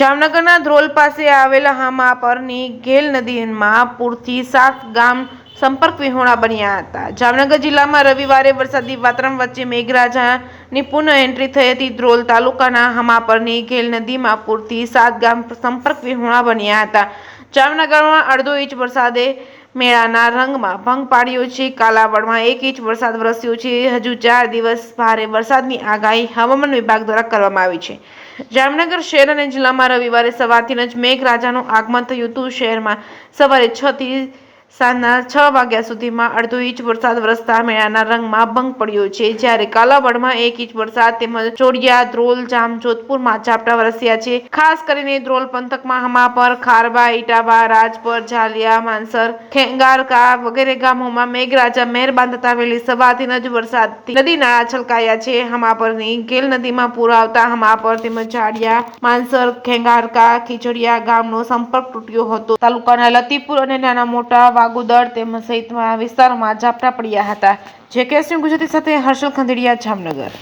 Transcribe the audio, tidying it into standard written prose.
જામનગરના ધ્રોલ પાસે આવેલા હામાપરની ઘેલ નદીમાં પૂરથી 7 ગામ સંપર્ક વિહોણા બન્યા હતા. જામનગર જિલ્લામાં રવિવારે વરસાદી વાતાવરણ વચ્ચે મેઘરાજાની પુનઃ એન્ટ્રી થઈ હતી. ધ્રોલ તાલુકાના હામાપરની ઘેલ નદીમાં પૂરથી 7 ગામ સંપર્ક વિહોણા બન્યા હતા. જામનગરમાં અડધો ઇંચ વરસાદે મેળાના રંગમાં ભંગ પાડ્યો છે. કાલાવડમાં 1 ઇંચ વરસાદ વરસ્યો છે. હજુ 4 દિવસ ભારે વરસાદની આગાહી હવામાન વિભાગ દ્વારા કરવામાં આવી છે. જામનગર શહેર અને જિલ્લામાં રવિવારે સવારથી જ મેઘરાજાનું આગમન થયું હતું. શહેરમાં સવારે 6 થી સાંજના 6 વાગ્યા સુધીમાં અડધો ઇંચ વરસાદ વરસતા મેળાના રંગમાં ભંગ પડ્યો છે. જ્યારે કાલાવડમાં 1 ઇંચ વરસાદ તેમજ ચોડિયા, ધ્રોલ, જામજોધપુરમાં ઝાપટા વરસ્યા છે. ખાસ કરીને ધ્રોલ પંથકમાં હમાપર, ખારબા, ઇટાબા, રાજપર, ઝાલિયા, માનસર, ખેંગારકા વગેરે ગામોમાં મેઘરાજા મહેરબાન થતા વહેલી સવારથી જ વરસાદથી નદી નાળા છલકાયા છે. હમાપરની ઘેલ નદીમાં પૂર આવતા હમાપર તેમજ ઝાડિયા, માનસર, ખેંગારકા, ખીજડીયા ગામનો સંપર્ક તૂટ્યો હતો. તાલુકાના લતીપુર અને નાના મોટા વાગુદર તેમજ સહિતના વિસ્તારોમાં ઝાપટા પડ્યા હતા. જેકેએસ ન્યૂઝ ગુજરાતી સાથે હર્ષલ ખંડેરિયા, જામનગર.